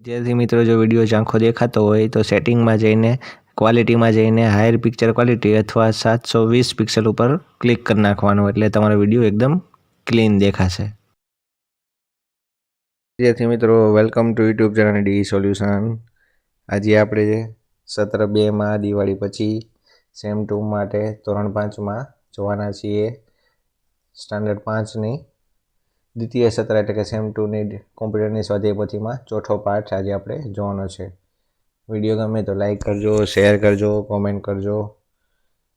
विद्यार्थी मित्रों जो विडियो आँखों देखातो होय तो सेटिंग में जईने क्वॉलिटी में जईने हायर पिक्चर क्वॉलिटी अथवा 720 पिक्सल पर क्लिक कर नाखवानुं एटले तमारो विडियो एकदम क्लीन देखाशे। विद्यार्थी मित्रों welcome to YouTube channel D solution. आज आपणे सत्र 2 में दिवाળી पछी सेम 2 माटे धोरण 5 में जोवाना छीए स्टैंडर्ड 5 नी द्वितीय सत्र एटले के सेम 2 नी कॉम्प्यूटरनी स्वाध्याय पोथी में चौथो पाठ आज आपणे जोवानो छे। विडियो गमे तो लाइक करजो, शेर करजो, कॉमेंट करजो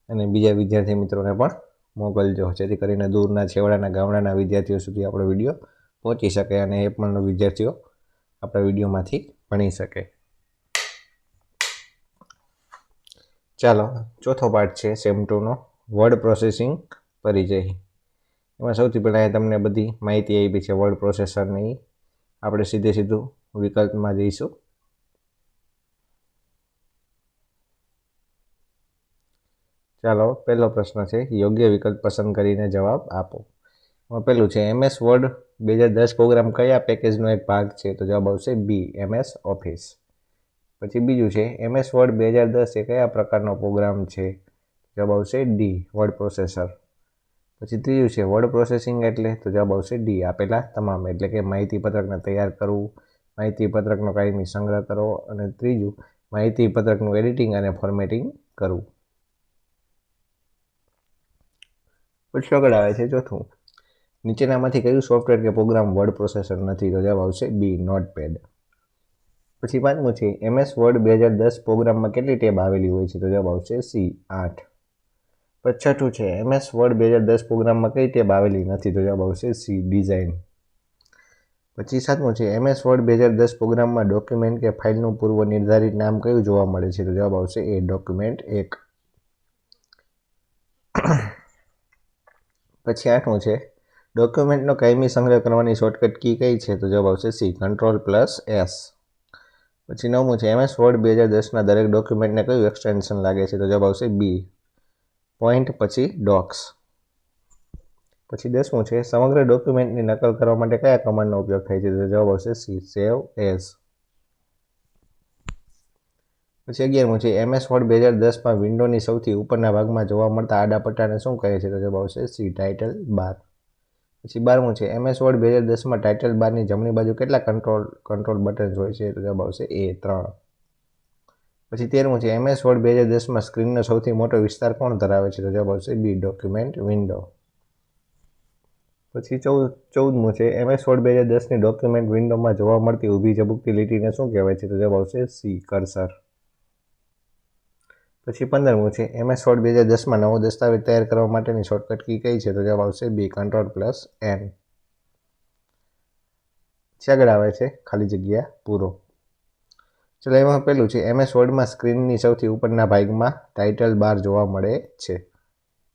अने बीजा विद्यार्थी मित्रों ने पण मोकलजो जेथी करीने दूरना छेवाड़ाना गामडाना विद्यार्थीओ सुधी आपणो विडियो पहोंची शके अने ए पण विद्यार्थीओ आपणा विडियोमांथी भणी शके। चालो चौथो पाठ छे सेम 2 नो वर्ड प्रोसेसिंग परिचय। एमां सौथी पहेला तमने बधी माहिती आपी छे वर्ड प्रोसेसरनी। आपणे सीधे सीधું विकल्पमां जईशुं। चालो पहलो प्रश्न है योग्य विकल्प पसंद करीने जवाब आपो। पहलू है एमएस वर्ड 2010 प्रोग्राम कया पेकेजनो एक भाग है तो जवाब आवशे बी एमएस ऑफिस। पछी बीजू है एमएस वर्ड 2010 ए कया प्रकारनो प्रोग्राम है जवाब आवशे डी वर्ड प्रोसेसर। पछी त्रीजू है वर्ड प्रोसेसिंग एटले तो जवाब आवशे डी आपेला तमाम एटले के माहिती पत्रकने तैयार करवुं, माहिती पत्रकनो कायमी संग्रह करवो अने त्रीजू माहिती पत्रकनुं एडिटिंग अने फॉर्मेटिंग करवुं। पछी आगळ आवे छे चौथुं नीचेनामांथी कयुं सॉफ्टवेर के प्रोग्राम वर्ड प्रोसेसर नथी तो जवाब आवशे बी नोटपेड। पछी पांचमुं छे एमएस वर्ड 2010 प्रोग्राम में केटली टेब आवेली होय छे तो जवाब आवशे सी 8। पछी छठुं छे एमएस वर्ड 2010 प्रोग्राम में कई टेब आवेली नथी तो जवाब आवशे सी डिजाइन। पछी सातमुं छे एमएस वर्ड 2010 प्रोग्राम में डॉक्यूमेंट के फाइलनुं पूर्व निर्धारित नाम कयुं जोवा मळे छे तो जवाब आवशे ए डॉक्यूमेंट 1। पछी आठमुं छे डॉक्यूमेंटनो कायमी संग्रह करवानी शॉर्टकट की कई छे तो जवाब आवशे सी Ctrl+S। पछी नवमुं छे एमएस वर्ड 2010 ना दरेक डॉक्यूमेंटने कयुं एक्सटेन्शन लागे छे तो जवाब आवशे बी पॉइंट पछी डॉक्स। पछी 10मुं छे समग्र डॉक्यूमेंटनी नकल करवा माटे कया कमांडनो उपयोग थाय छे तो जवाब आवशे सी सेव एज। पछी 11मुं छे एमएस वर्ड 2010 में विंडोनी सौथी उपरना भागमां जोवा मळता आडा पट्टाने शुं कहे छे तो जवाब आवशे सी टाइटल बार। पछी 12मुं छे एमएस वर्ड 2010 में टाइटल बारनी जमणी बाजू केटला कंट्रोल बटन्स होय छे तो जवाब आवशे ए 3। पछी 13मुं छे एमएस वर्ड 2010 में स्क्रीननो सौथी मोटो विस्तार कोण धरावे छे तो जवाब आवशे बी डॉक्यूमेंट विंडो। पछी 14मुं छे एमएस वर्ड 2010 नी डॉक्यूमेंट विंडो में जोवा मळती ऊभी झबूकती લીટીને शुं कहेवाय छे तो जवाब आवशे सी कर्सर। पछी 15मुं छे एमएस वर्ड 2010 में नवो दस्तावेज तैयार करवा माटेनी शॉर्टकट की कई छे तो जवाब आवशे बी Ctrl+N। पछी आगळ आवे छे खाली जग्या पूरो। चलो एमां पहेलुं छे एमएस वर्ड में स्क्रीननी सौथी उपरना भागमां टाइटल बार जोवा मळे छे।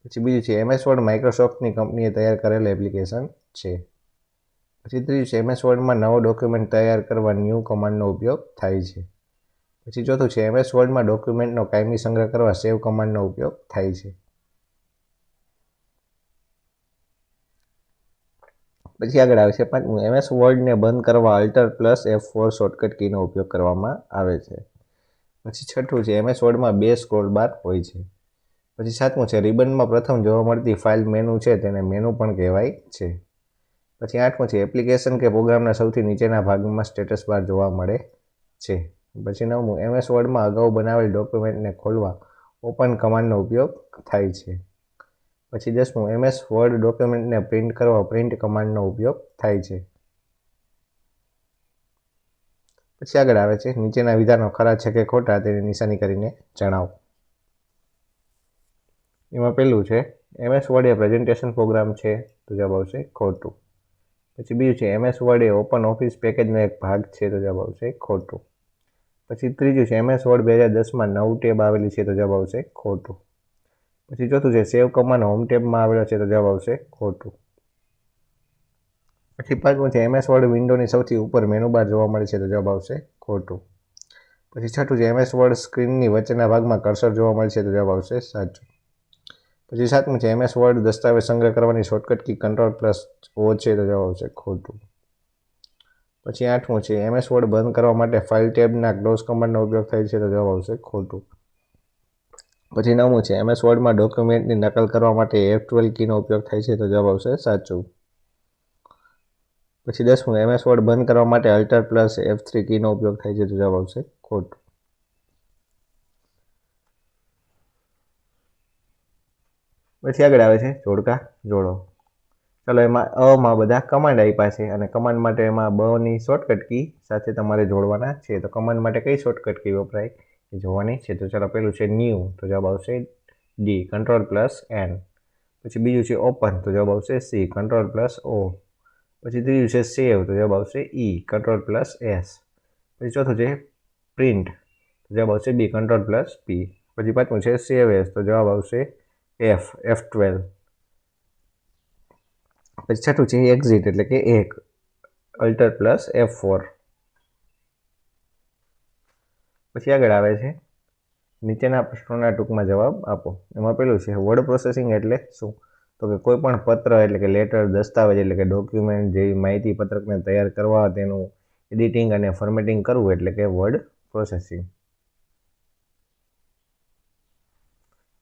पछी बीजुं छे एमएस वर्ड माइक्रोसॉफ्टनी कंपनीए तैयार करेल एप्लिकेशन छे। पछी त्रीजुं छे एमएस वर्ड में नवो डॉक्यूमेंट तैयार करवा न्यू कमांडनो उपयोग थाय छे। पछी चौथुं छे एमएस वर्ड में डॉक्यूमेंटनो कायमी संग्रह करवा सेव कमांडनो उपयोग थाय छे। पछी आगळ आवे छे पांचमुं एमएस वर्ड ने बंद करवा Alt+F4 शॉर्टकट कीनो उपयोग करवामां आवे छे। पछी छठुं छे एमएस वर्ड में 2 स्क्रॉल बार होय छे। पछी सातमुं छे रिबन में प्रथम जोवा मळती फाइल मेनू छे तेने मेनू पण कहेवाय छे। पछी आठमुं छे एप्लिकेशन के प्रोग्रामना सौथी नीचेना भागमां स्टेटस बार जोवा मळे छे। पछी नवमुं एमएस वर्ड में अगाऊ बनावेल डॉक्यूमेंट ने खोलवा ओपन कमांडनो उपयोग थाय छे। पछी 10मुं एमएस वर्ड डॉक्यूमेंट ने प्रिंट करवा प्रिंट कमांडनो उपयोग थाय छे। पछी आगळ आवे छे नीचेना विधानो खरा छे के खोटा तेनी निशानी करीने जणाવો। एमां पहेलुं छे MS word a presentation programme छे तो जवाब आवशे खोटुं। पछी बीजुं छे MS word a open office पेकेजनो एक भाग छे तो जवाब आवशे खोटुं। पछी त्रीजुं छे एमएस वर्ड 2010 में 9 टेब आवेली छे तो जवाब आवशे खोटुं। पछी चौथुं छे सेव कमांड होम टेब में आवेलो छे तो जवाब आवशे खोटुं। पछी पांचमुं छे एमएस वर्ड विंडोनी सौथी उपर मेनू बार जोवा मळे छे तो जवाब आवशे खोटुं। पछी छठुं छे एमएस वर्ड स्क्रीननी वच्चेना भागमां कर्सर जोवा मळे छे तो जवाब आवशे साचुं। पछी सातमुं छे एमएस वर्ड दस्तावेज संग्रह करवानी शॉर्टकट की Ctrl+O छे तो जवाब आवशे खोटुं। પછી 8મું છે MS વર્ડ બંધ કરવા માટે ફાઇલ ટેબના ક્લોઝ કમાન્ડનો ઉપયોગ થાય છે, તો જવાબ આવશે ખોટું. પછી 9મું છે MS વર્ડમાં ડોક્યુમેન્ટની નકલ કરવા માટે F12 કીનો ઉપયોગ થાય છે, તો જવાબ આવશે સાચું. પછી 10મું MS વર્ડ બંધ કરવા માટે Alt+F3 કીનો ઉપયોગ થાય છે, તો જવાબ આવશે ખોટું. પછી આગળ આવે છે જોડકા જોડો. ચાલો એમાં અમાં બધા કમાન્ડ આપ્યા છે અને કમાન્ડ માટે એમાં બની શોર્ટકટ કી સાથે તમારે જોડવાના છે. તો કમાન્ડ માટે કઈ શોર્ટકટ કી વપરાય એ જોવાની છે. તો ચાલો પેલું છે ન્યૂ, તો જવાબ આવશે D, Ctrl+N. પછી બીજું છે ઓપન, તો જવાબ આવશે C, Ctrl+O. પછી ત્રીજું છે સેવ, તો જવાબ આવશે E, Ctrl+S. પછી ચોથું છે પ્રિન્ટ, તો જવાબ આવશે B, Ctrl+P. પછી પાંચમું છે સેવ એઝ, તો જવાબ આવશે F12. પછી છઠ્ઠું છે એક્ઝિટ એટલે કે એક, Alt+F4. પછી આગળ આવે છે નીચેના પ્રશ્નોના ટૂંકમાં જવાબ આપો. એમાં પેલું છે વર્ડ પ્રોસેસિંગ એટલે શું? તો કે કોઈ પણ પત્ર એટલે કે લેટર, દસ્તાવેજ એટલે કે ડોક્યુમેન્ટ જેવી માહિતી પત્રકને તૈયાર કરવા, તેનું એડિટિંગ અને ફોર્મેટિંગ કરવું એટલે કે વર્ડ પ્રોસેસિંગ.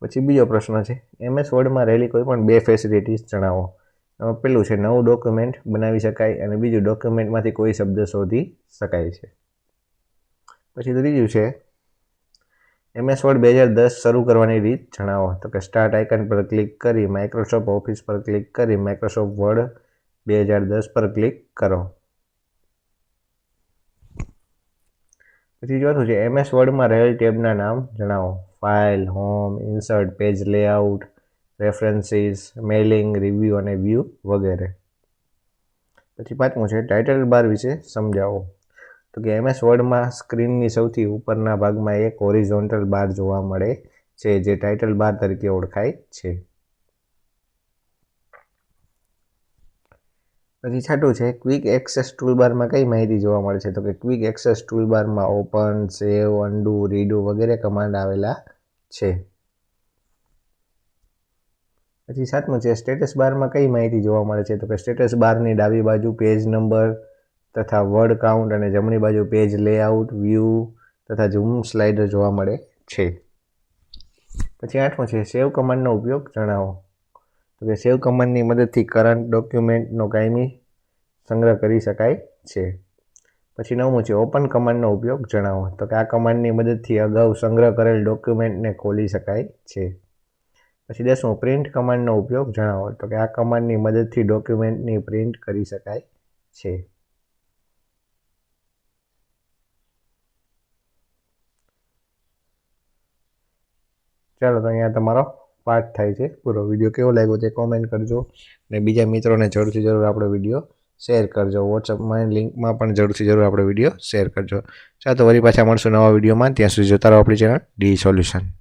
પછી બીજો પ્રશ્ન છે MS વર્ડમાં રહેલી કોઈ પણ બે ફેસિલિટીઝ જણાવો. પેલું છે નવું ડોક્યુમેન્ટ બનાવી શકાય અને બીજું ડોક્યુમેન્ટમાંથી કોઈ શબ્દ શોધી શકાય છે. પછી ત્રીજું છે MS વર્ડ 2010 શરૂ કરવાની રીત જણાવો. તો કે સ્ટાર્ટ આઇકન પર ક્લિક કરી માઇક્રોસોફ્ટ ઓફિસ પર ક્લિક કરી માઇક્રોસોફ્ટ વર્ડ 2010 પર ક્લિક કરો. પછી ચોથું છે MS વર્ડમાં રહેલ ટેબના નામ જણાવો. File, home, insert, page layout, references, mailing, review અને વ્યૂ વગેરે. પછી પાંચમું છે ટાઇટલ બાર વિશે સમજાવો. તો કે MS વર્ડમાં સ્ક્રીનની સૌથી ઉપરના ભાગમાં એક હોરિઝોન્ટલ બાર જોવા મળે છે, જે ટાઇટલ બાર તરીકે ઓળખાય છે. પછી છઠ્ઠું છે ક્વિક એક્સેસ ટૂલબારમાં કઈ માહિતી જોવા મળે છે. તો કે ક્વિક એક્સેસ ટૂલબારમાં ઓપન, સેવ, અન્ડુ, રીડુ વગેરે કમાન્ડ આવેલા છે. પછી સાતમું છે સ્ટેટસ બારમાં કઈ માહિતી જોવા મળે છે. તો કે સ્ટેટસ બારની ડાબી બાજુ પેજ નંબર તથા વર્ડ કાઉન્ટ અને જમણી બાજુ પેજ લેઆઉટ, વ્યૂ તથા ઝૂમ સ્લાઇડર જોવા મળે છે. પછી આઠમું છે સેવ કમાન્ડનો ઉપયોગ જણાવો. તો કે સેવ કમાન્ડની મદદથી કરંટ ડોક્યુમેન્ટનો કાયમી સંગ્રહ કરી શકાય છે. પછી નવમું છે ઓપન કમાન્ડનો ઉપયોગ જણાવો. તો કે આ કમાન્ડની મદદથી અગાઉ સંગ્રહ કરેલ ડોક્યુમેન્ટને ખોલી શકાય છે. પછી 10મું પ્રિન્ટ કમાન્ડનો ઉપયોગ જણાવો. તો કે આ કમાન્ડની મદદથી ડોક્યુમેન્ટની પ્રિન્ટ કરી શકાય છે. ચાલો તો અહીંયા તમારો પાઠ થાય છે પૂરો. વિડીયો કેવો લાગ્યો તે કોમેન્ટ કરજો અને બીજા મિત્રોને જરૂરથી જરૂર આપણો વિડીયો શેર કરજો. વોટ્સઅપમાં લિંકમાં પણ જરૂરથી જરૂર આપણો વિડીયો શેર કરજો. ચાલો તો વળી પાછા મળશું નવા વિડીયોમાં. ત્યાં સુધી જોતા રહો આપણી ચેનલ ડી સોલ્યુશન.